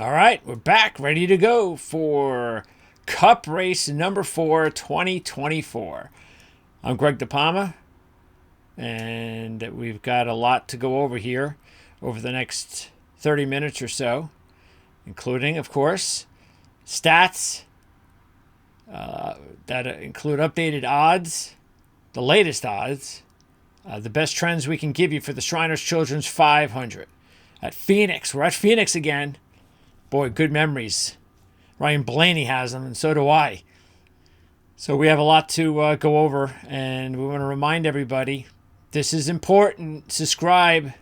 All right, we're back, ready to go for Cup Race number 4, 2024. I'm Greg DePalma, and we've got a lot to go over here over the next 30 minutes or so, including, of course, stats that include updated odds, the latest odds, the best trends we can give you for the Shriners Children's 500 at Phoenix. We're at Phoenix again. Boy, good memories. Ryan Blaney has them, and so do I. So we have a lot to go over, and we want to remind everybody, this is important. Subscribe.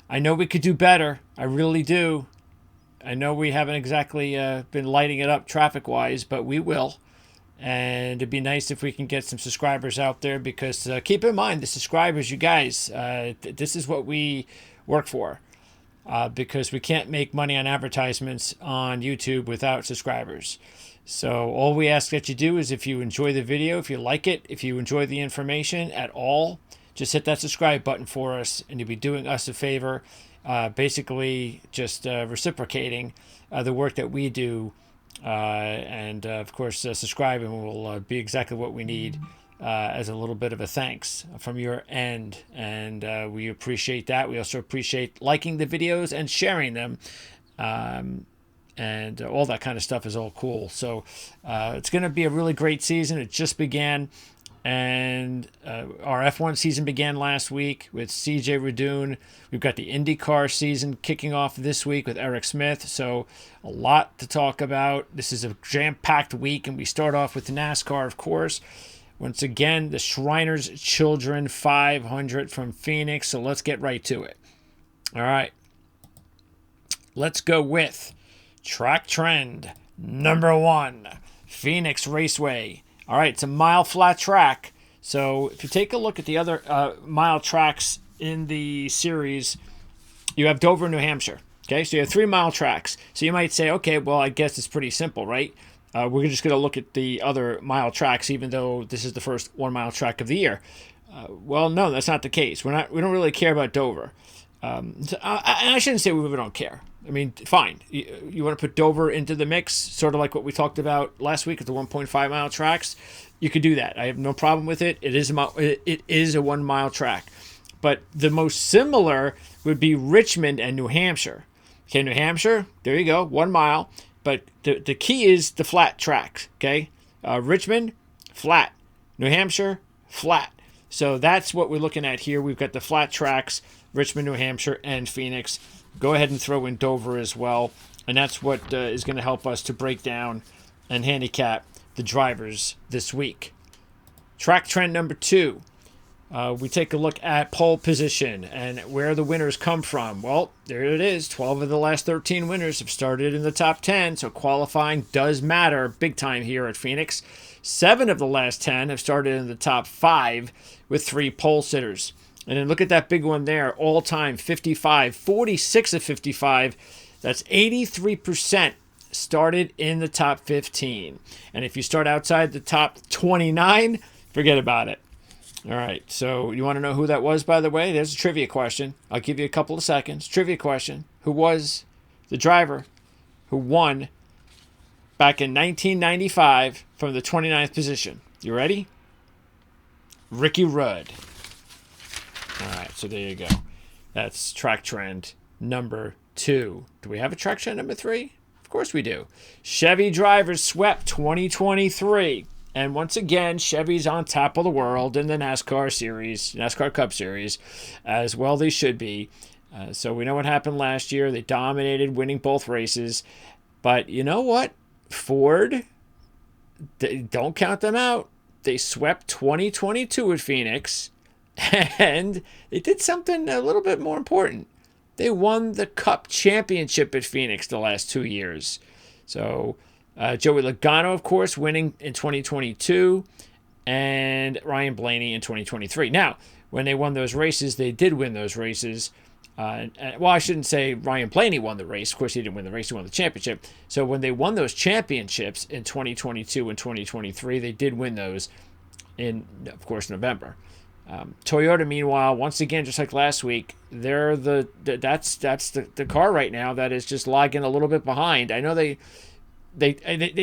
I know we could do better. I really do. I know we haven't exactly been lighting it up traffic-wise, but we will. And it'd be nice if we can get some subscribers out there because keep in mind, the subscribers, you guys, this is what we work for. Because we can't make money on advertisements on YouTube without subscribers. So all we ask that you do is if you enjoy the video, if you like it, if you enjoy the information at all, just hit that subscribe button for us and you'll be doing us a favor, basically just reciprocating the work that we do. And of course, subscribing will be exactly what we need as a little bit of a thanks from your end, and we appreciate that. We also appreciate liking the videos and sharing them, and all that kind of stuff is all cool. So it's going to be a really great season. It just began, and our F1 season began last week with CJ Radoon. We've got the IndyCar season kicking off this week with Eric Smith. So a lot to talk about. This is a jam-packed week, and we start off with NASCAR, of course. Once again, the Shriners Children 500 from Phoenix. So let's get right to it. All right. Let's go with track trend number 1, Phoenix Raceway. All right, it's a mile flat track. So if you take a look at the other mile tracks in the series, you have Dover, New Hampshire. Okay, so you have 3-mile tracks. So you might say, okay, well, I guess it's pretty simple, right? We're just going to look at the other mile tracks, even though this is the first 1-mile track of the year. Well, no, that's not the case. We don't really care about Dover. I shouldn't say we really don't care. I mean, fine. You want to put Dover into the mix, sort of like what we talked about last week at the 1.5-mile tracks. You could do that. I have no problem with it. It is a 1-mile track. But the most similar would be Richmond and New Hampshire. Okay, New Hampshire, there you go, 1 mile. But the key is the flat tracks, okay? Richmond, flat. New Hampshire, flat. So that's what we're looking at here. We've got the flat tracks, Richmond, New Hampshire, and Phoenix. Go ahead and throw in Dover as well. And that's what is going to help us to break down and handicap the drivers this week. Track trend number 2. We take a look at pole position and where the winners come from. Well, there it is. 12 of the last 13 winners have started in the top 10, so qualifying does matter big time here at Phoenix. 7 of the last 10 have started in the top 5 with 3 pole sitters. And then look at that big one there, all-time 55, 46 of 55. That's 83% started in the top 15. And if you start outside the top 29, forget about it. All right, so you want to know who that was, by the way? There's a trivia question. I'll give you a couple of seconds. Trivia question. Who was the driver who won back in 1995 from the 29th position? You ready? Ricky Rudd. All right, so there you go. That's track trend number 2. Do we have a track trend number 3? Of course we do. Chevy drivers swept 2023. And once again, Chevy's on top of the world in the NASCAR series, NASCAR Cup Series, as well they should be. So we know what happened last year. They dominated, winning both races. But you know what? Ford, don't count them out. They swept 2022 at Phoenix, and they did something a little bit more important. They won the Cup Championship at Phoenix the last 2 years. So Joey Logano, of course, winning in 2022, and Ryan Blaney in 2023. Now, when they won those races, they did win those races. Well, I shouldn't say Ryan Blaney won the race. Of course, he didn't win the race. He won the championship. So when they won those championships in 2022 and 2023, they did win those in, of course, November. Toyota, meanwhile, once again, just like last week, they're that's the car right now that is just lagging a little bit behind. I know they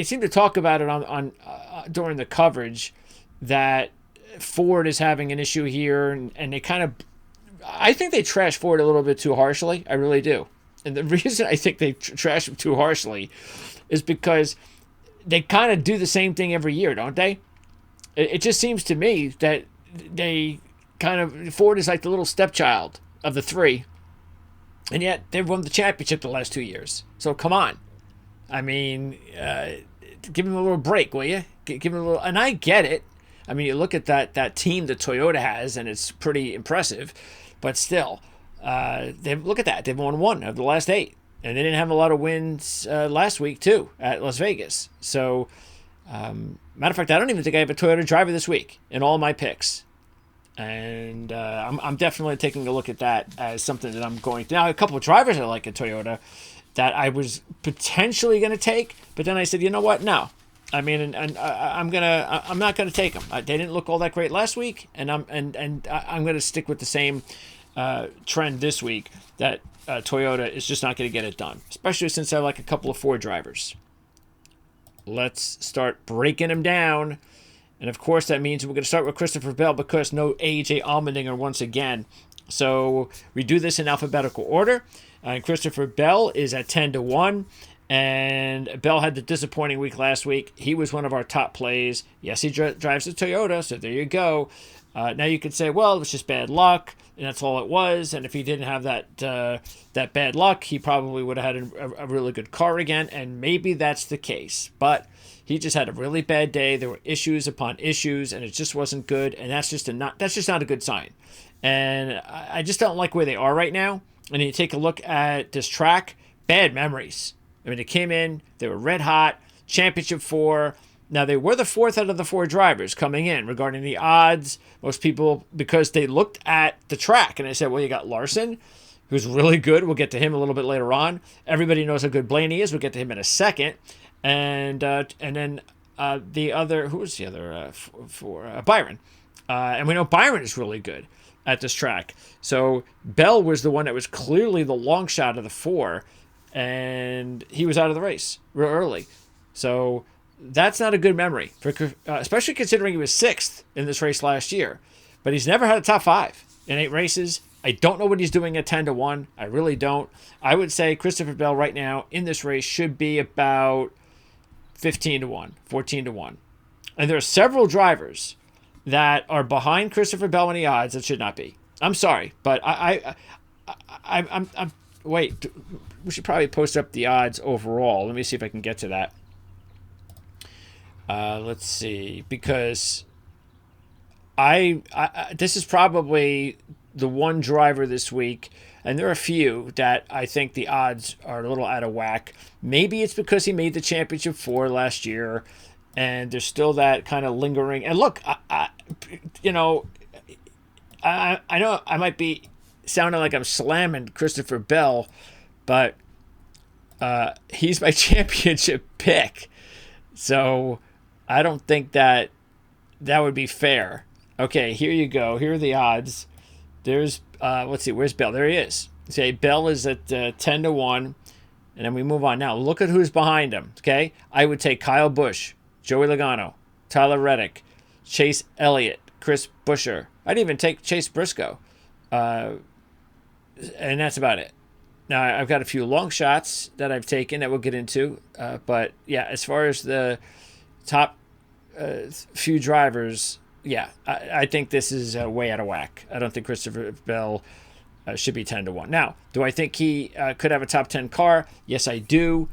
seem to talk about it on during the coverage that Ford is having an issue here, and they kind of, I think they trash Ford a little bit too harshly. I really do. And the reason I think they trash them too harshly is because they kind of do the same thing every year, don't they? It just seems to me that they kind of, Ford is like the little stepchild of the three, and yet they've won the championship the last 2 years. So come on. I mean, give them a little break, will you? Give them a little, and I get it. I mean, you look at that team that Toyota has, and it's pretty impressive, but still, look at that. They've won 1 of the last 8, and they didn't have a lot of wins last week too at Las Vegas. So, matter of fact, I don't even think I have a Toyota driver this week in all my picks, and I'm definitely taking a look at that as something that I'm going to. Now, a couple of drivers I like at Toyota that I was potentially going to take, but then I said, you know what? No. I mean, and I'm not gonna take them. They didn't look all that great last week, and I'm gonna stick with the same trend this week that Toyota is just not gonna get it done, especially since I like a couple of Ford drivers. Let's start breaking them down, and of course that means we're gonna start with Christopher Bell because no AJ Allmendinger once again. So we do this in alphabetical order, and Christopher Bell is at 10-1. And Bell had the disappointing week last week. He was one of our top plays. Yes, he drives a Toyota, so there you go. Now you could say, well, it was just bad luck, and that's all it was. And if he didn't have that bad luck, he probably would have had a really good car again, and maybe that's the case. But he just had a really bad day. There were issues upon issues, and it just wasn't good. And that's just not a good sign. And I just don't like where they are right now. And you take a look at this track, bad memories. I mean, they came in, they were red hot, championship 4. Now, they were the 4th out of the 4 drivers coming in regarding the odds. Most people, because they looked at the track and they said, well, you got Larson, who's really good. We'll get to him a little bit later on. Everybody knows how good Blaney is. We'll get to him in a second. And then the other, who was the other for Byron? And we know Byron is really good at this track. So Bell was the one that was clearly the long shot of the 4. And he was out of the race real early. So that's not a good memory, especially considering he was 6th in this race last year. But he's never had a top 5 in 8 races. I don't know what he's doing at 10-1. I really don't. I would say Christopher Bell right now in this race should be about 15-1, 14-1. And there are several drivers that are behind Christopher Bell in the odds that should not be. I'm sorry, but I'm wait, we should probably post up the odds overall. Let me see if I can get to that. Let's see, because I this is probably the one driver this week, and there are a few that I think the odds are a little out of whack. Maybe it's because he made the championship 4 last year, and there's still that kind of lingering. And look, I know I might be sounding like I'm slamming Christopher Bell, but he's my championship pick. So I don't think that would be fair. Okay, here you go. Here are the odds. There's, let's see, where's Bell? There he is. Say Bell is at 10-1, and then we move on. Now, look at who's behind him, okay? I would take Kyle Busch, Joey Logano, Tyler Reddick, Chase Elliott, Chris Buescher. I'd even take Chase Briscoe. And that's about it. Now, I've got a few long shots that I've taken that we'll get into. But, yeah, as far as the top few drivers, yeah, I think this is way out of whack. I don't think Christopher Bell should be 10-1. Now, do I think he could have a top 10 car? Yes, I do.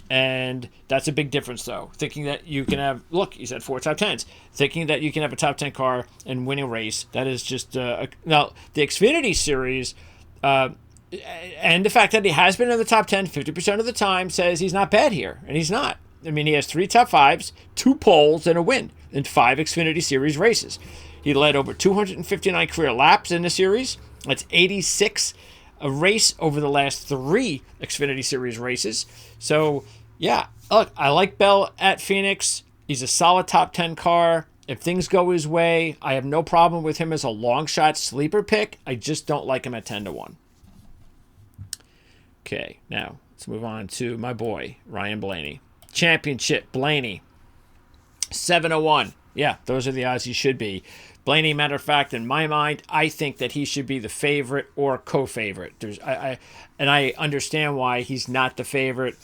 And that's a big difference, though. Thinking that you can have, look, he's had 4 top 10s. Thinking that you can have a top 10 car and win a race, that is just, now, the Xfinity Series, and the fact that he has been in the top 10 50% of the time says he's not bad here, and he's not. I mean, he has 3 top 5s, 2 poles, and a win in 5 Xfinity Series races. He led over 259 career laps in the series. That's 86 a race over the last 3 Xfinity Series races. So, yeah, look, I like Bell at Phoenix. He's a solid top 10 car. If things go his way, I have no problem with him as a long shot sleeper pick. I just don't like him at 10-1. Okay, now let's move on to my boy, Ryan Blaney. Championship, Blaney. 7-1. Yeah, those are the odds he should be. Blaney, matter of fact, in my mind, I think that he should be the favorite or co-favorite. And I understand why he's not the favorite,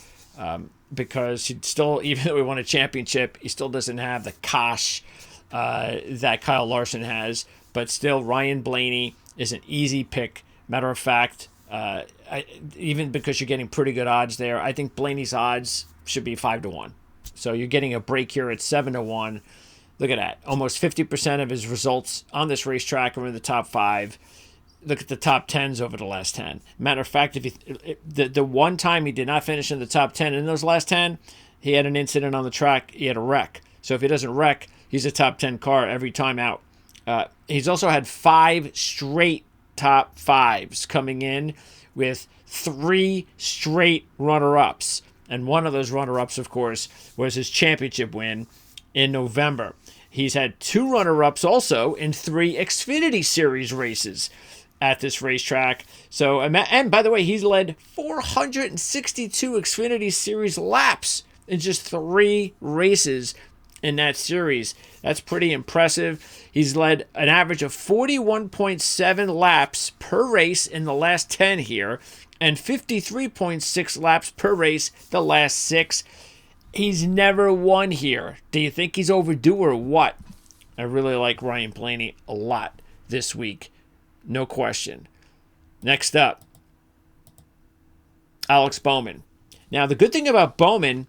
because he still, even though he won a championship, he still doesn't have the cash that Kyle Larson has. But still, Ryan Blaney is an easy pick. Matter of fact, even because you're getting pretty good odds there, I think Blaney's odds should be 5-1. So you're getting a break here at 7-1. Look at that. Almost 50% of his results on this racetrack are in the top 5. Look at the top 10s over the last 10. Matter of fact, the one time he did not finish in the top 10 in those last 10, he had an incident on the track. He had a wreck. So if he doesn't wreck, he's a top 10 car every time out. He's also had 5 straight top 5s coming in with 3 straight runner-ups. And one of those runner-ups, of course, was his championship win in November. He's had 2 runner-ups also in 3 Xfinity Series races at this racetrack. So, and by the way, he's led 462 Xfinity Series laps in just 3 races in that series. That's pretty impressive. He's led an average of 41.7 laps per race in the last 10 here, and 53.6 laps per race the last 6. He's never won here. Do you think he's overdue or what? I really like Ryan Blaney a lot this week. No question. Next up, Alex Bowman. Now, the good thing about Bowman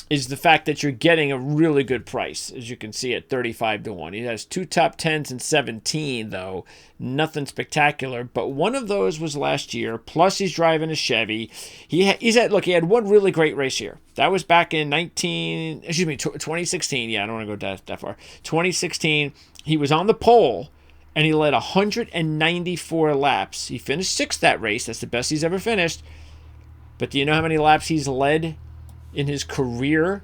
is the fact that you're getting a really good price, as you can see at 35-1. He has 2 top 10s and 17, though. Nothing spectacular, but one of those was last year, plus he's driving a Chevy. He had one really great race here. That was back in 2016. Yeah, I don't want to go that far. 2016, he was on the pole, and he led 194 laps. He finished 6th that race. That's the best he's ever finished. But do you know how many laps he's led in his career?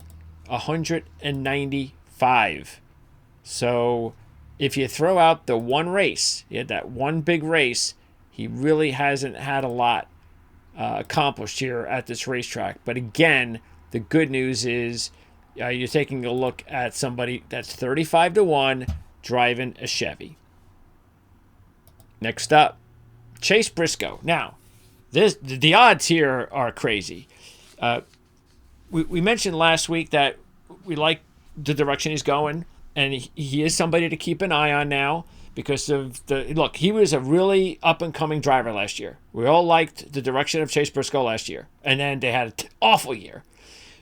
195. So if you throw out the one race, he had that one big race, he really hasn't had a lot accomplished here at this racetrack. But again, the good news is you're taking a look at somebody that's 35-1 driving a Chevy. Next up, Chase Briscoe. Now, the odds here are crazy. We mentioned last week that we like the direction he's going, and he is somebody to keep an eye on now because of he was a really up-and-coming driver last year. We all liked the direction of Chase Briscoe last year, and then they had an awful year.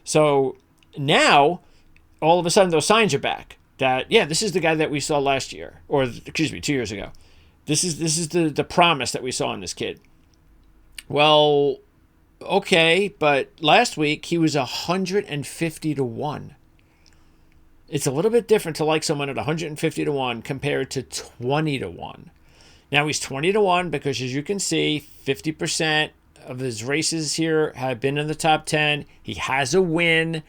So now, all of a sudden, those signs are back that, yeah, this is the guy that we saw last year, or 2 years ago. This is the promise that we saw in this kid. Well, okay, but last week he was 150-1. It's a little bit different to like someone at 150-1 compared to 20-1. Now he's 20-1 because, as you can see, 50% of his races here have been in the top 10. He has a win,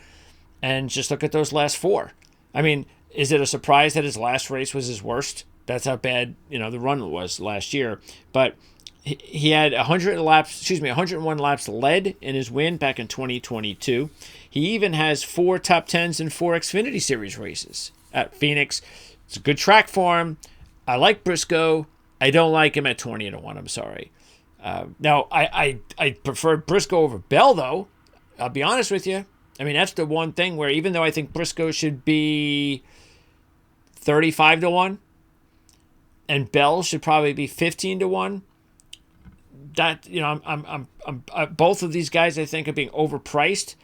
and just look at those last 4. I mean, is it a surprise that his last race was his worst? That's how bad, the run was last year. But he had 101 laps led in his win back in 2022. He even has 4 top 10s and 4 Xfinity Series races at Phoenix. It's a good track for him. I like Briscoe. I don't like him at 20-1. I'm sorry. Now, I prefer Briscoe over Bell, though. I'll be honest with you. I mean, that's the one thing where even though I think Briscoe should be 35-1 and Bell should probably be 15-1, that, I'm both of these guys I think are being overpriced,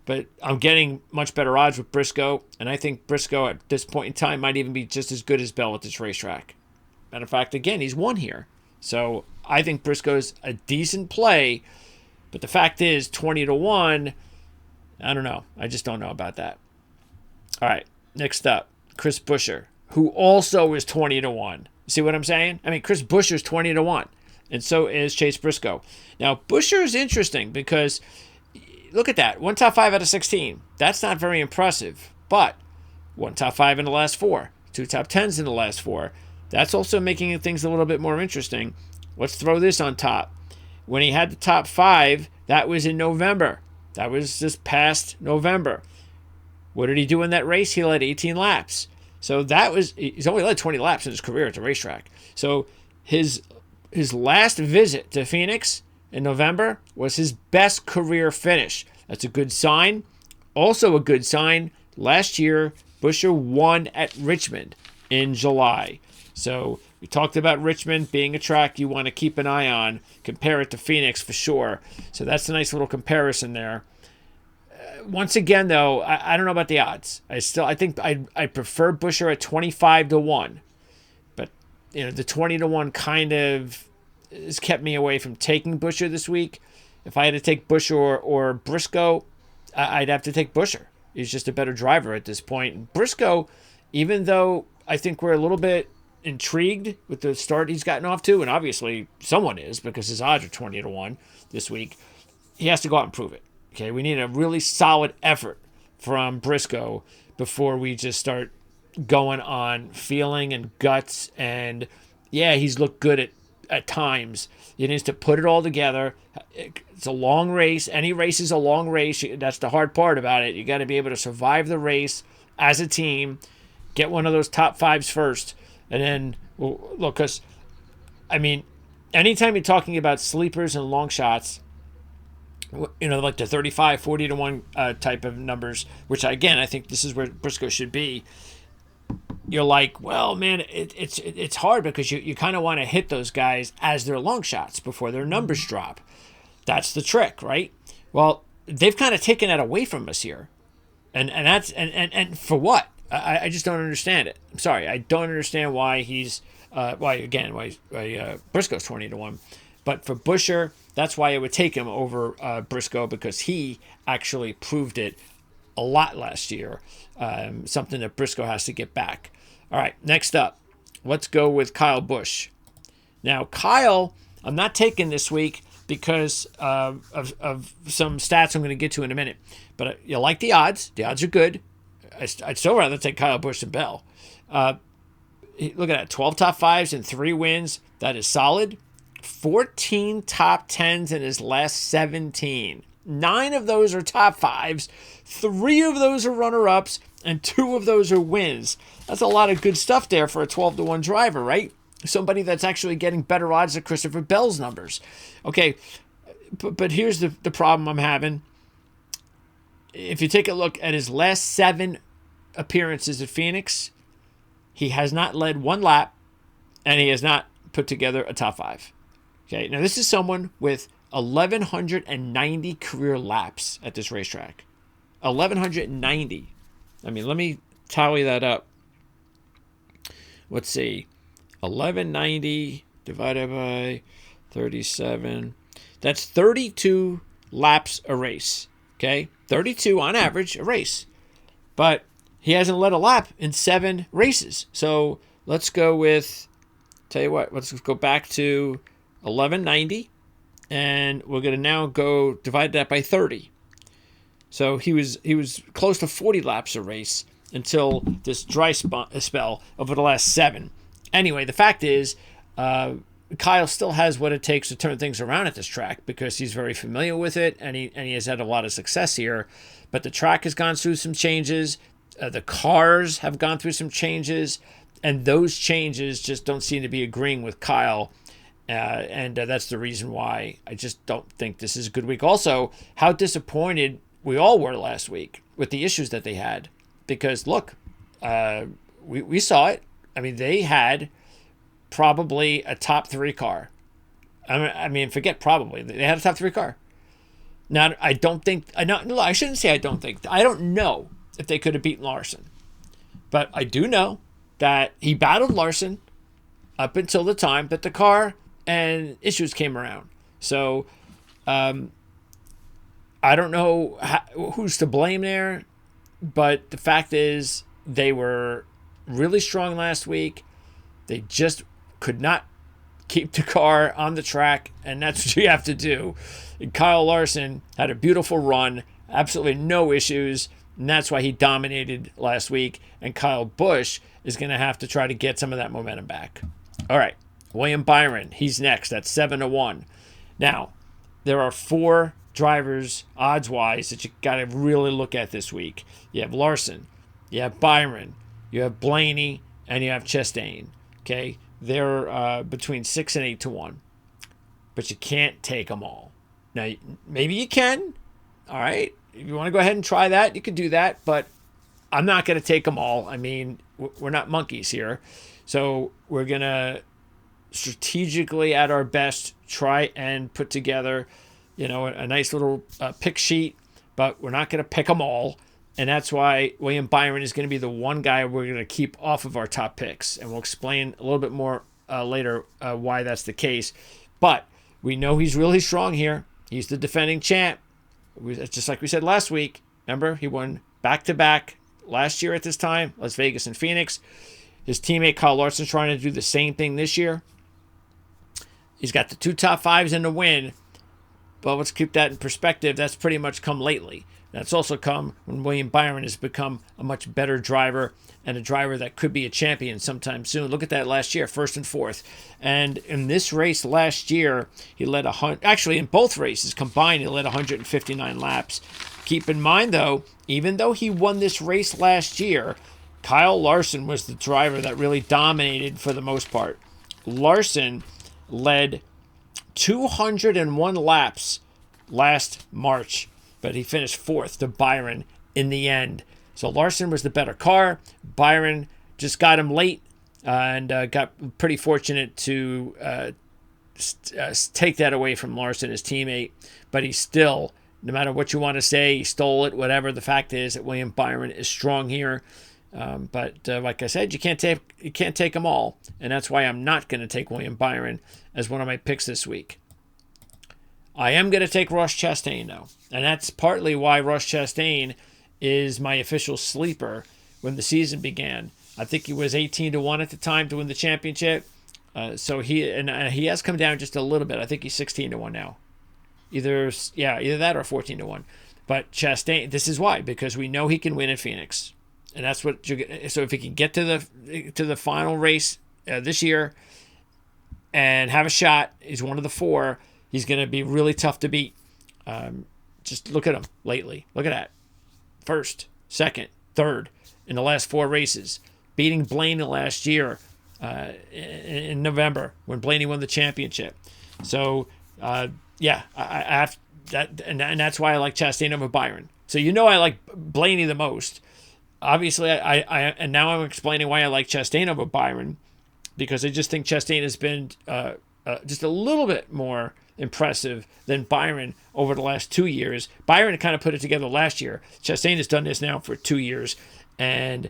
but I'm getting much better odds with Briscoe, and I think Briscoe at this point in time might even be just as good as Bell at this racetrack. Matter of fact, again, he's won here. So I think Briscoe's a decent play, but the fact is 20-1, I don't know. I just don't know about that. All right, next up, Chris Buescher, who also is 20-1. See what I'm saying? I mean, Chris Buescher's 20-1. And so is Chase Briscoe. Now, Buescher is interesting because, look at that. 1 top 5 out of 16. That's not very impressive. But 1 top 5 in the last 4. 2 top 10s in the last 4. That's also making things a little bit more interesting. Let's throw this on top. When he had the top 5, that was in November. That was this past November. What did he do in that race? He led 18 laps. So he's only led 20 laps in his career at the racetrack. So his last visit to Phoenix in November was his best career finish. That's a good sign. Also a good sign, last year, Buescher won at Richmond in July. So we talked about Richmond being a track you want to keep an eye on. Compare it to Phoenix for sure. So that's a nice little comparison there. Once again, though, I don't know about the odds. I think I prefer Buescher at 25-1. But, the 20-1 kind of has kept me away from taking Buescher this week. If I had to take Buescher or Briscoe, I'd have to take Buescher. He's just a better driver at this point. And Briscoe, even though I think we're a little bit intrigued with the start he's gotten off to, and obviously someone is because his odds are 20-1 this week, he has to go out and prove it. Okay, we need a really solid effort from Briscoe before we just start going on feeling and guts. And yeah, he's looked good at times. He needs to put it all together. It's a long race. Any race is a long race. That's the hard part about it. You got to be able to survive the race as a team, get one of those top 5s first, and then look. Because anytime you're talking about sleepers and long shots, like the 35, 40-1 type of numbers, which again, I think this is where Briscoe should be. You're like, well, man, it's hard because you kind of want to hit those guys as their long shots before their numbers drop. That's the trick, right? Well, they've kind of taken that away from us here. And for what? I just don't understand it. I'm sorry. I don't understand why why Briscoe's 20-1. But for Buescher, that's why I would take him over Briscoe, because he actually proved it a lot last year. Something that Briscoe has to get back. All right, next up, let's go with Kyle Busch. Now, Kyle, I'm not taking this week because of some stats I'm going to get to in a minute. But you like the odds. The odds are good. I'd still rather take Kyle Busch than Bell. Look at that, 12 top 5s and 3 wins. That is solid. 14 top 10s in his last 17. 9 of those are top 5s. 3 of those are runner-ups. And 2 of those are wins. That's a lot of good stuff there for a 12-1 driver, right? Somebody that's actually getting better odds than Christopher Bell's numbers. Okay, but here's the problem I'm having. If you take a look at his last 7 appearances at Phoenix, he has not led 1 lap, and he has not put together a top 5. Okay, now this is someone with 1,190 career laps at this racetrack. 1,190. Let me tally that up. Let's see. 1,190 divided by 37. That's 32 laps a race. Okay? 32 on average a race. But he hasn't led a lap in 7 races. So let's go with, tell you what, let's go back to 1,190. And we're going to now go divide that by 30. So he was close to 40 laps a race until this dry spell over the last 7. Anyway, the fact is, Kyle still has what it takes to turn things around at this track because he's very familiar with it and he has had a lot of success here. But the track has gone through some changes. The cars have gone through some changes. And those changes just don't seem to be agreeing with Kyle. And that's the reason why I just don't think this is a good week. Also, how disappointed we all were last week with the issues that they had. Because, look, we saw it. I mean, they had probably a top 3 car. I mean, forget probably. They had a top 3 car. Now, I shouldn't say I don't think. I don't know if they could have beaten Larson. But I do know that he battled Larson up until the time that the car and issues came around. So, I don't know who's to blame there. But the fact is, they were really strong last week. They just could not keep the car on the track, and that's what you have to do. And Kyle Larson had a beautiful run, absolutely no issues, And that's why he dominated last week. And Kyle Busch is going to have to try to get some of that momentum back. All right. William Byron, he's next. That's 7-1. Now, there are 4 drivers, odds-wise, that you got to really look at this week. You have Larson, you have Byron, you have Blaney, and you have Chastain. Okay? They're between 6 and 8-1. But you can't take them all. Now, maybe you can. All right? If you want to go ahead and try that, you can do that. But I'm not going to take them all. I mean, we're not monkeys here. So we're going to strategically, at our best, try and put together, a nice little pick sheet. But we're not going to pick them all. And that's why William Byron is going to be the one guy we're going to keep off of our top picks. And we'll explain a little bit more later why that's the case. But we know he's really strong here. He's the defending champ. Just like we said last week. Remember, he won back-to-back last year at this time, Las Vegas and Phoenix. His teammate Kyle Larson's trying to do the same thing this year. He's got the 2 top 5s in the win. But let's keep that in perspective. That's pretty much come lately. That's also come when William Byron has become a much better driver and a driver that could be a champion sometime soon. Look at that last year, 1st and 4th. And in this race last year, he led actually in both races combined, he led 159 laps. Keep in mind, though, even though he won this race last year, Kyle Larson was the driver that really dominated for the most part. Larson led 201 laps last March, but he finished 4th to Byron in the end. So Larson was the better car. Byron just got him late and got pretty fortunate to take that away from Larson, his teammate. But he still, no matter what you want to say, he stole it, whatever. The fact is that William Byron is strong here. But like I said, you can't take them all. And that's why I'm not going to take William Byron as one of my picks this week. I am going to take Ross Chastain, though. And that's partly why Ross Chastain is my official sleeper when the season began. I think he was 18-1 at the time to win the championship. So he has come down just a little bit. I think he's 16-1 now. Either that or 14-1. But Chastain, this is why, because we know he can win at Phoenix. And that's what so if he can get to the final race this year and have a shot, he's one of the 4. He's going to be really tough to beat. Just look at him lately. Look at that. 1st, 2nd, 3rd in the last 4 races. Beating Blaney last year in November when Blaney won the championship. So, I have that, and that's why I like Chastain over Byron. So I like Blaney the most. Obviously, and now I'm explaining why I like Chastain over Byron, because I just think Chastain has been just a little bit more impressive than Byron over the last 2 years. Byron kind of put it together last year. Chastain has done this now for 2 years, and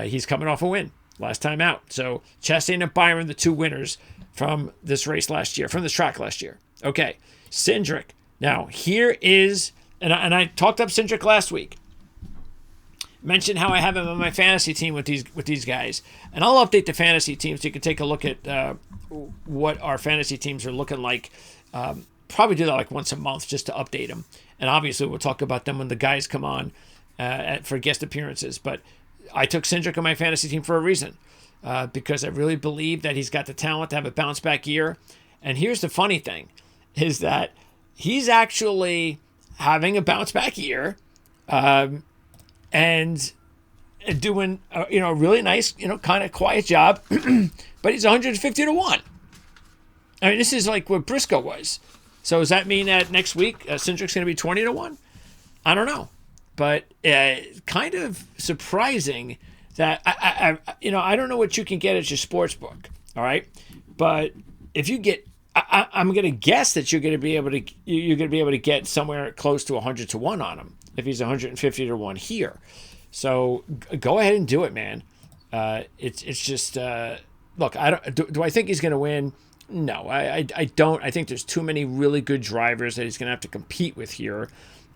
he's coming off a win last time out. So Chastain and Byron, the 2 winners from this race last year, from this track last year. Okay, Cindric. Now, here is, and I talked up Cindric last week. Mentioned how I have him on my fantasy team with these guys. And I'll update the fantasy team so you can take a look at what our fantasy teams are looking like. Probably do that like once a month just to update them. And obviously we'll talk about them when the guys come on for guest appearances. But I took Cindric on my fantasy team for a reason. Because I really believe that he's got the talent to have a bounce back year. And here's the funny thing, is that he's actually having a bounce back year. And doing a really nice, kind of quiet job, but he's 150-1. I mean, this is like what Briscoe was. So does that mean that next week Cindric's going to be 20-1? I don't know, but kind of surprising that I don't know what you can get at your sports book, all right? But if you get, I'm going to guess that you're going to be able to get somewhere close to 100-1 on him. If he's 150-1 here. So go ahead and do it, man. It's just, look, do I think he's going to win? No, I don't. I think there's too many really good drivers that he's going to have to compete with here.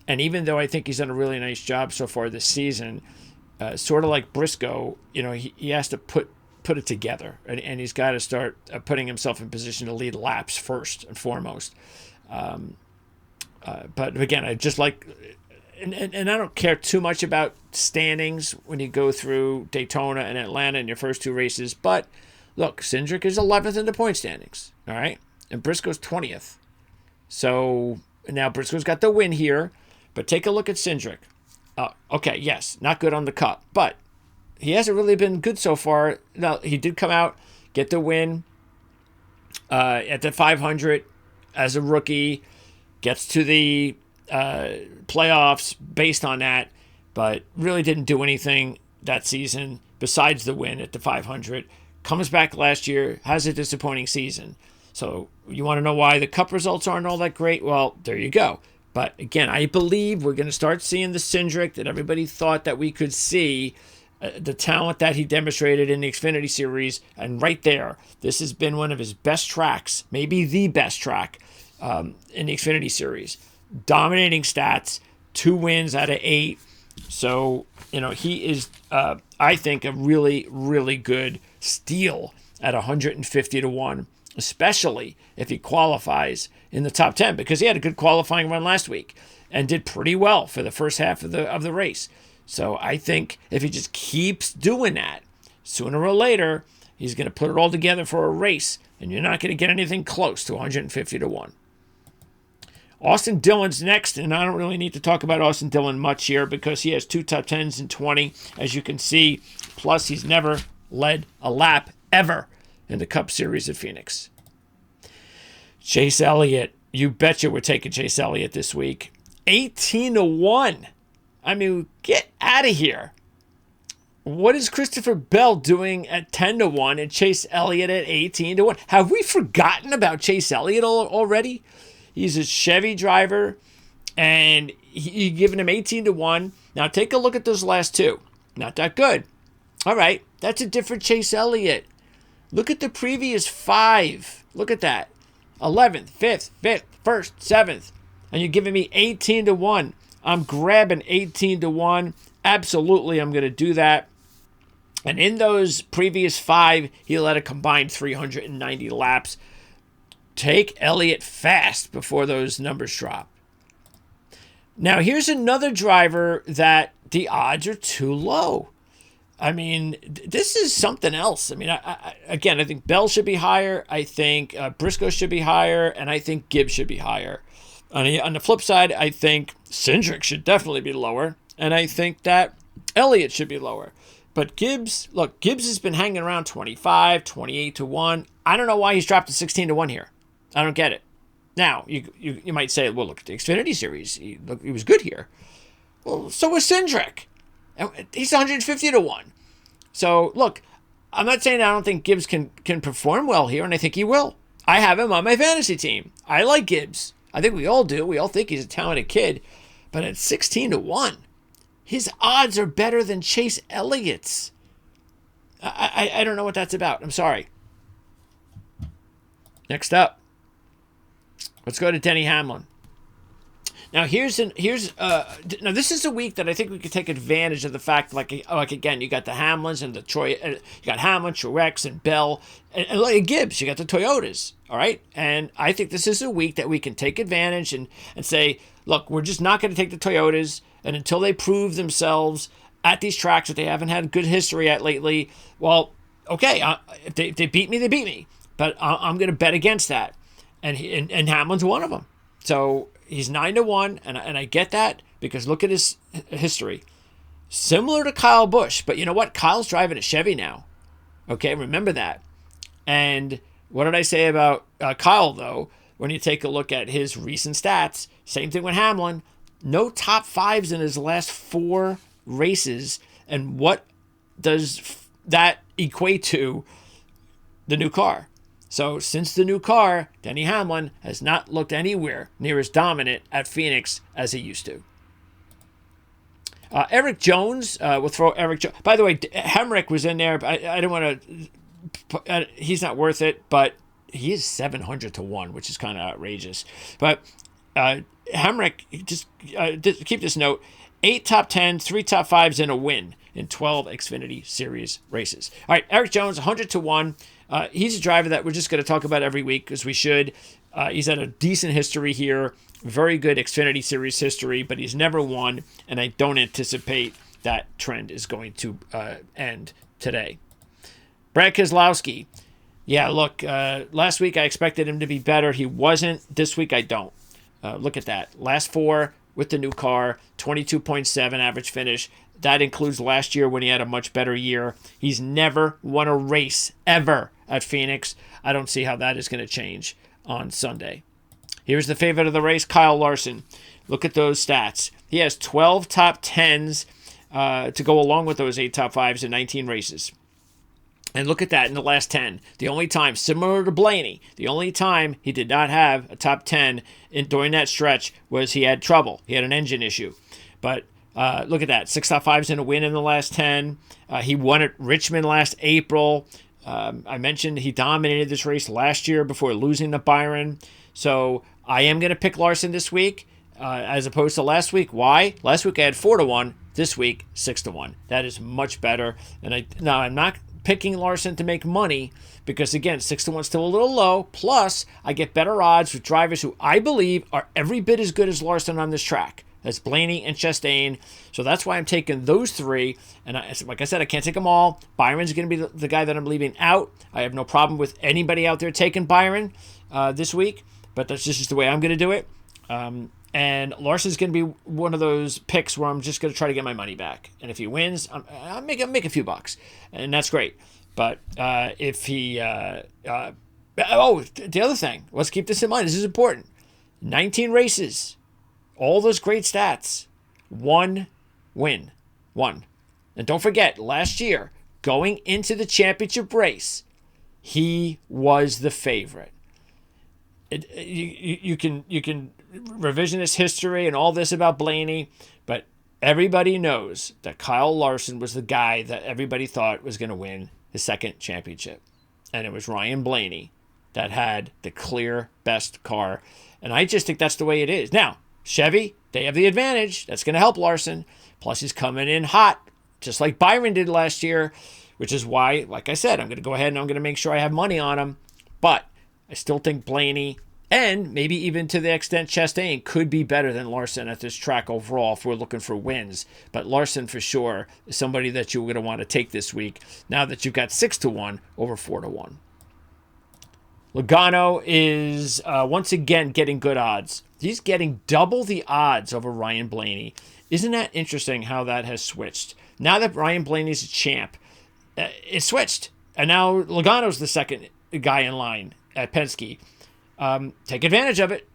And even though I think he's done a really nice job so far this season, sort of like Briscoe, he has to put it together. And he's got to start putting himself in position to lead laps first and foremost. But again, I just like... and I don't care too much about standings when you go through Daytona and Atlanta in your first two races. But look, Cindric is 11th in the point standings. All right. And Briscoe's 20th. So now Briscoe's got the win here. But take a look at Cindric. Okay, yes, not good on the Cup. But he hasn't really been good so far. Now, he did come out, get the win at the 500 as a rookie. Gets to the playoffs based on that, but really didn't do anything that season besides the win at the 500. Comes back last year, has a disappointing season. So you want to know why the Cup results aren't all that great? Well, there you go. But again, I believe we're going to start seeing the Cindric that everybody thought that we could see, the talent that he demonstrated in the Xfinity Series. And right there, this has been one of his best tracks, maybe the best track in the Xfinity Series. Dominating stats, 2 wins out of 8. So, he is, I think, a really, really good steal at 150 to 1, especially if he qualifies in the top 10, because he had a good qualifying run last week and did pretty well for the first half of the race. So I think if he just keeps doing that, sooner or later, he's going to put it all together for a race, and you're not going to get anything close to 150 to 1. Austin Dillon's next, and I don't really need to talk about Austin Dillon much here because he has 2 top 10s in 20, as you can see. Plus, he's never led a lap ever in the Cup Series at Phoenix. Chase Elliott, you betcha we're taking Chase Elliott this week. 18 to 1. I mean, get out of here. What is Christopher Bell doing at 10 to 1 and Chase Elliott at 18 to 1? Have we forgotten about Chase Elliott already? He's a Chevy driver, and you're giving him 18 to 1. Now take a look at those last 2. Not that good. All right, that's a different Chase Elliott. Look at the previous 5. Look at that. 11th, 5th, 5th, 1st, 7th. And you're giving me 18 to 1. I'm grabbing 18 to 1. Absolutely, I'm going to do that. And in those previous 5, he led a combined 390 laps. Take Elliott fast before those numbers drop. Now, here's another driver that the odds are too low. I mean, this is something else. I mean, I think Bell should be higher. I think Briscoe should be higher. And I think Gibbs should be higher. On the flip side, I think Cindric should definitely be lower. And I think that Elliott should be lower. But Gibbs has been hanging around 25, 28 to 1. I don't know why he's dropped to 16 to 1 here. I don't get it. Now, you might say, well, look at the Xfinity Series. He was good here. Well, so was Cindric. He's 150 to 1. So, look, I'm not saying I don't think Gibbs can perform well here, and I think he will. I have him on my fantasy team. I like Gibbs. I think we all do. We all think he's a talented kid. But at 16 to 1, his odds are better than Chase Elliott's. I don't know what that's about. I'm sorry. Next up, let's go to Denny Hamlin. Now this is a week that I think we could take advantage of the fact, like again, you got the Hamlins and the you got Hamlin, Truex, and Bell, and like Gibbs, you got the Toyotas, all right? And I think this is a week that we can take advantage and say, look, we're just not going to take the Toyotas, and until they prove themselves at these tracks that they haven't had good history at lately, well, okay, if they beat me, they beat me, but I'm going to bet against that, and Hamlin's one of them. So he's 9 to 1, and I get that because look at his history. Similar to Kyle Busch, but you know what? Kyle's driving a Chevy now. Okay, remember that. And what did I say about Kyle, though? When you take a look at his recent stats, same thing with Hamlin. No top 5s in his last 4 races. And what does that equate to? The new car. So since the new car, Denny Hamlin has not looked anywhere near as dominant at Phoenix as he used to. Eric Jones, we'll throw Eric Jones. By the way, Hemrick was in there. But I don't want to. He's not worth it, but he is 700 to 1, which is kind of outrageous. But Hemrick, just keep this note: 8 top 10s, 3 top 5s, and a win in 12 Xfinity Series races. All right, Eric Jones, 100 to 1. He's a driver that we're just going to talk about every week because we should. He's had a decent history here, very good Xfinity Series history, but he's never won, and I don't anticipate that trend is going to end today. Brad Keselowski. Yeah, look, last week I expected him to be better. He wasn't. This week I don't. Look at that. Last 4 with the new car, 22.7 average finish. That includes last year when he had a much better year. He's never won a race ever at Phoenix. I don't see how that is going to change on Sunday. Here's the favorite of the race, Kyle Larson. Look at those stats. He has 12 top 10s to go along with those 8 top 5s in 19 races. And look at that in the last 10. The only time, similar to Blaney, the only time he did not have a top 10 during that stretch was he had trouble. He had an engine issue. But look at that. 6 top 5s in a win in the last 10. He won at Richmond last April. I mentioned he dominated this race last year before losing to Byron. So I am going to pick Larson this week as opposed to last week. Why? Last week I had 4-1. This week, 6-1. That is much better. And now I'm not picking Larson to make money because, again, 6-1 is still a little low. Plus, I get better odds with drivers who I believe are every bit as good as Larson on this track. That's Blaney and Chastain. So that's why I'm taking those 3. And like I said, I can't take them all. Byron's going to be the guy that I'm leaving out. I have no problem with anybody out there taking Byron this week, but that's just the way I'm going to do it. And Larson's going to be one of those picks where I'm just going to try to get my money back. And if he wins, I'll make a few bucks. And that's great. But if he... the other thing. Let's keep this in mind. This is important. 19 races. All those great stats. 1 win. 1. And don't forget, last year, going into the championship race, he was the favorite. You can revisionist history and all this about Blaney, but everybody knows that Kyle Larson was the guy that everybody thought was going to win his second championship. And it was Ryan Blaney that had the clear best car. And I just think that's the way it is. Now, Chevy, they have the advantage. That's going to help Larson. Plus, he's coming in hot, just like Byron did last year, which is why, like I said, I'm going to go ahead and I'm going to make sure I have money on him. But I still think Blaney, and maybe even to the extent Chastain, could be better than Larson at this track overall if we're looking for wins. But Larson, for sure, is somebody that you're going to want to take this week now that you've got 6-1 over 4-1. Logano is once again getting good odds. He's getting double the odds over Ryan Blaney. Isn't that interesting how that has switched? Now that Ryan Blaney's a champ, it switched. And now Logano's the second guy in line at Penske. Take advantage of it.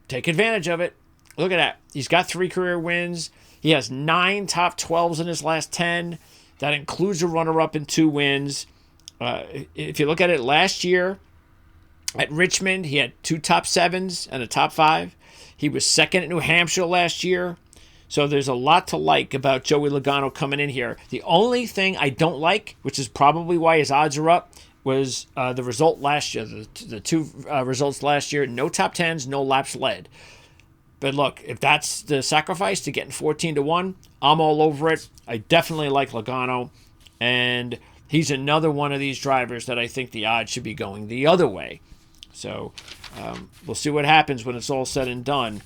Take advantage of it. Look at that. He's got 3 career wins. He has 9 top 12s in his last 10. That includes a runner-up and 2 wins. If you look at it last year at Richmond, he had 2 top 7s and a top 5. He was second at New Hampshire last year. So there's a lot to like about Joey Logano coming in here. The only thing I don't like, which is probably why his odds are up, was the result last year. The 2 results last year, no top 10s, no laps led. But look, if that's the sacrifice to getting 14-1, I'm all over it. I definitely like Logano. And he's another one of these drivers that I think the odds should be going the other way. So we'll see what happens when it's all said and done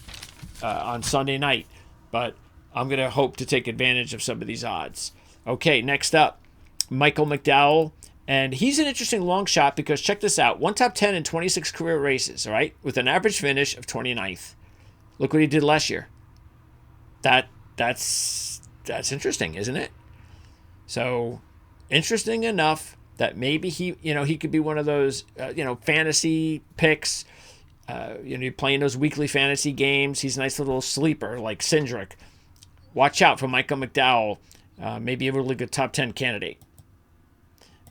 on Sunday night. But I'm going to hope to take advantage of some of these odds. Okay, next up, Michael McDowell. And he's an interesting long shot because check this out. 1 top 10 in 26 career races, all right, with an average finish of 29th. Look what he did last year. That's interesting, isn't it? So interesting enough that maybe he could be one of those fantasy picks. You're playing those weekly fantasy games. He's a nice little sleeper like Cindric. Watch out for Michael McDowell. Maybe a really good top 10 candidate.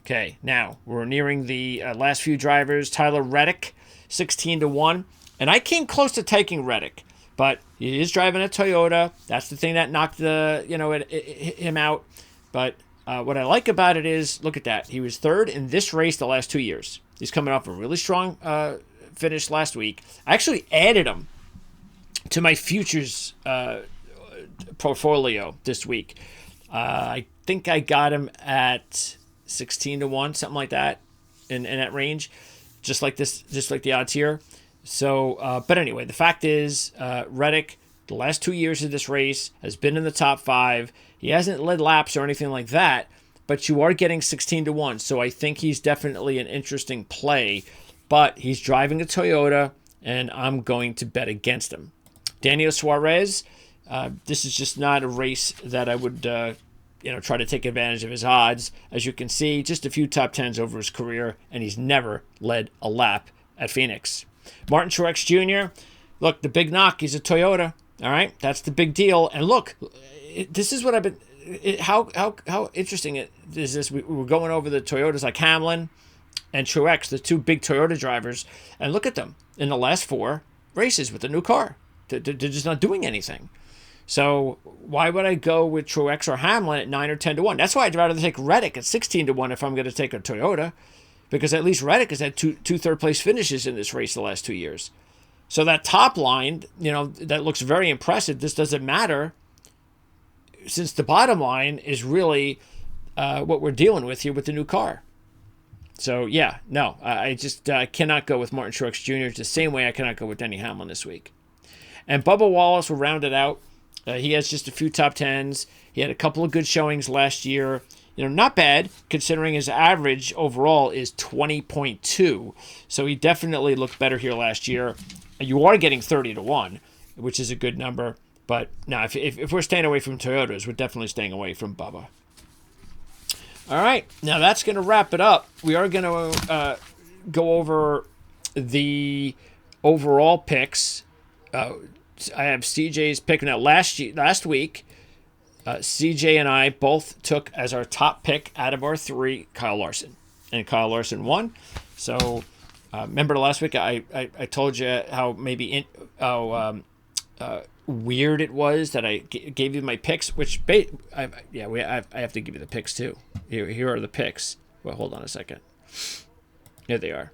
Okay, now we're nearing the last few drivers. Tyler Reddick, 16-1. And I came close to taking Reddick, but he is driving a Toyota. That's the thing that knocked him out. But what I like about it is, look at that. He was 3rd in this race the last 2 years. He's coming off a really strong finish last week. I actually added him to my futures portfolio this week. I think I got him at 16-1, something like that, in that range, just like the odds here. But anyway, the fact is, Reddick, the last 2 years of this race, has been in the top 5. He hasn't led laps or anything like that, but you are getting 16-1. So I think he's definitely an interesting play. But he's driving a Toyota, and I'm going to bet against him. Daniel Suarez, this is just not a race that I would try to take advantage of his odds. As you can see, just a few top 10s over his career, and he's never led a lap at Phoenix. Martin Truex Jr., look, the big knock, he's a Toyota. All right, that's the big deal. And look, this is what I've been. How interesting it is this? We're going over the Toyotas like Hamlin and Truex, the two big Toyota drivers, and look at them in the last 4 races with the new car. They're just not doing anything. So why would I go with Truex or Hamlin at 9 or 10-1? That's why I'd rather take Reddick at 16-1 if I'm going to take a Toyota, because at least Reddick has had two third-place finishes in this race the last 2 years. So that top line, that looks very impressive. This doesn't matter, since the bottom line is really what we're dealing with here with the new car. So, yeah, no, I just cannot go with Martin Truex Jr. It's the same way I cannot go with Denny Hamlin this week. And Bubba Wallace will round it out. He has just a few top 10s. He had a couple of good showings last year. Not bad, considering his average overall is 20.2. So he definitely looked better here last year. You are getting 30-1, which is a good number. But now, if we're staying away from Toyotas, we're definitely staying away from Bubba. All right, now that's going to wrap it up. We are going to go over the overall picks. I have CJ's pick. Now, last week, CJ and I both took as our top pick out of our 3 Kyle Larson. And Kyle Larson won. So, remember last week I told you how weird it was that I gave you my picks, which I have to give you the picks too. Here are the picks. Well, hold on a second. Here they are.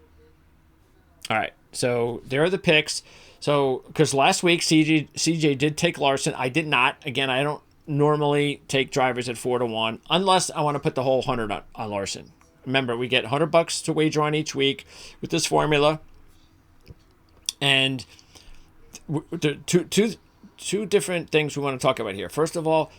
All right, so there are the picks. So because last week CJ did take Larson, I did not. Again, I don't normally take drivers at 4-1 unless I want to put the whole 100 on Larson. Remember, we get $100 to wager on each week with this formula, and the two different things we want to talk about here. First of all,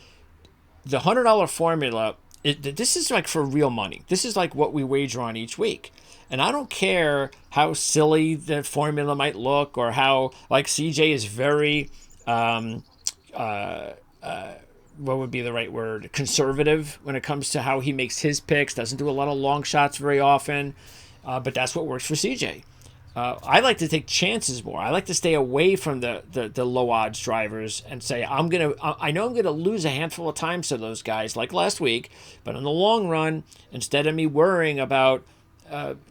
the $100 formula, this is like for real money. This is like what we wager on each week. And I don't care how silly the formula might look, or how, like, CJ is very, what would be the right word? Conservative when it comes to how he makes his picks. Doesn't do a lot of long shots very often. But that's what works for CJ. I like to take chances more. I like to stay away from the low odds drivers and say, I know I'm gonna lose a handful of times to those guys like last week, but in the long run, instead of me worrying about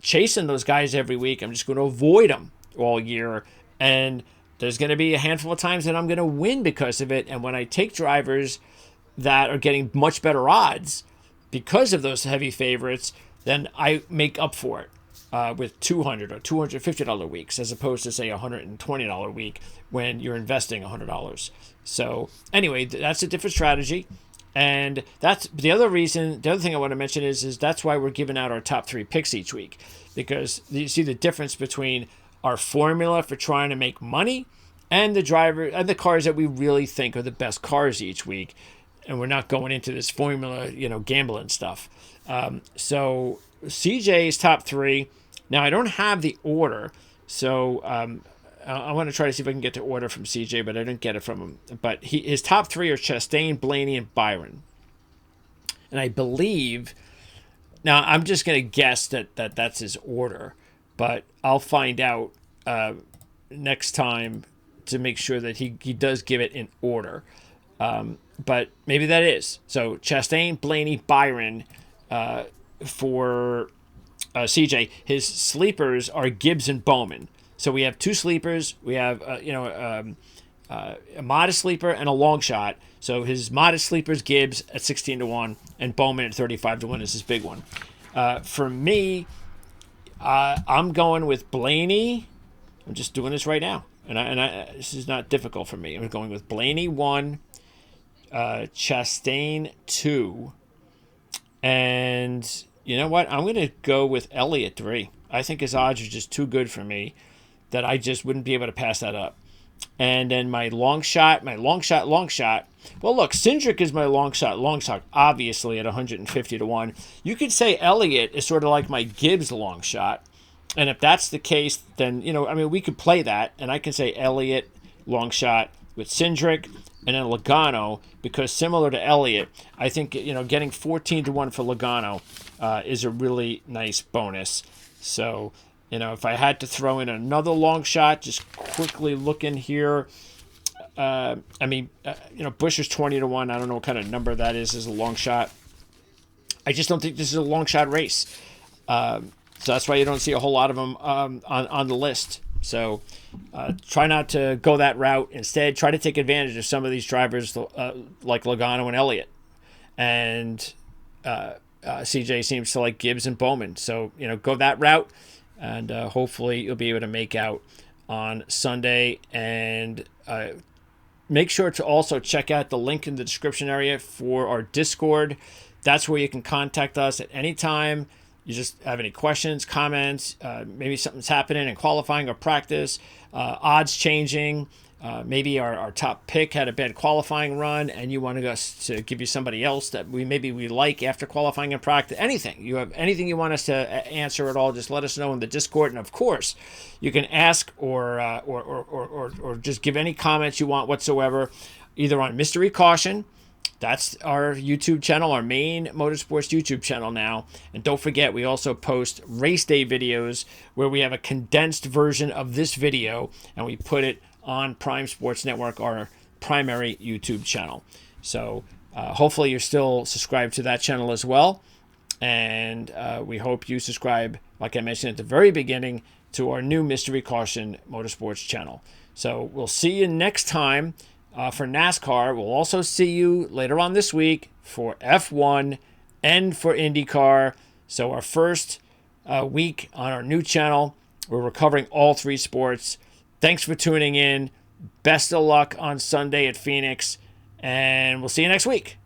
chasing those guys every week, I'm just going to avoid them all year. And there's going to be a handful of times that I'm going to win because of it. And when I take drivers that are getting much better odds because of those heavy favorites, then I make up for it with $200 or $250 weeks, as opposed to, say, a $120 week when you're investing $100. So anyway, that's a different strategy. And that's the other reason. The other thing I want to mention is that's why we're giving out our top 3 picks each week, because you see the difference between our formula for trying to make money and the driver and the cars that we really think are the best cars each week. And we're not going into this formula, gambling stuff. So CJ's top 3. Now, I don't have the order, so I want to try to see if I can get the order from CJ, but I didn't get it from him. But his top 3 are Chastain, Blaney, and Byron. And I believe, now I'm just going to guess that's his order, but I'll find out next time to make sure that he does give it in order. But maybe that is. So Chastain, Blaney, Byron for CJ. His sleepers are Gibbs and Bowman. So we have 2 sleepers. We have a modest sleeper and a long shot. So his modest sleeper is Gibbs at 16-1, and Bowman at 35-1 is his big one. For me, I'm going with Blaney. I'm just doing this right now, and this is not difficult for me. I'm going with Blaney 1, Chastain 2, and you know what? I'm going to go with Elliott 3. I think his odds are just too good for me. that I just wouldn't be able to pass that up. And then my long shot. Well, look, Cindric is my long shot, obviously at 150 to 1. You could say Elliott is sort of like my Gibbs long shot. And if that's the case, then, we could play that. And I can say Elliott long shot with Cindric and then Logano, because similar to Elliott, I think, getting 14 to 1 for Logano is a really nice bonus. So, if I had to throw in another long shot, just quickly look in here. Buescher's 20 to 1. I don't know what kind of number that is as a long shot. I just don't think this is a long shot race. So that's why you don't see a whole lot of them on the list. So try not to go that route. Instead, try to take advantage of some of these drivers like Logano and Elliott. And CJ seems to like Gibbs and Bowman. So, go that route. And hopefully you'll be able to make out on Sunday. And make sure to also check out the link in the description area for our Discord. That's where you can contact us at any time. You just have any questions, comments, maybe something's happening in qualifying or practice, odds changing. Maybe our top pick had a bad qualifying run and you wanted us to give you somebody else that we like after qualifying and practice. Anything you want us to answer at all, just let us know in the Discord. And of course, you can ask or just give any comments you want whatsoever, either on Mystery Caution. That's our YouTube channel, our main motorsports YouTube channel now. And don't forget, we also post race day videos where we have a condensed version of this video and we put it on Prime Sports Network, our primary YouTube channel. So hopefully you're still subscribed to that channel as well. And we hope you subscribe, like I mentioned at the very beginning, to our new Mystery Caution Motorsports channel. So we'll see you next time for NASCAR. We'll also see you later on this week for F1 and for IndyCar. So our first week on our new channel, where we're covering all three sports. Thanks for tuning in. Best of luck on Sunday at Phoenix, and we'll see you next week.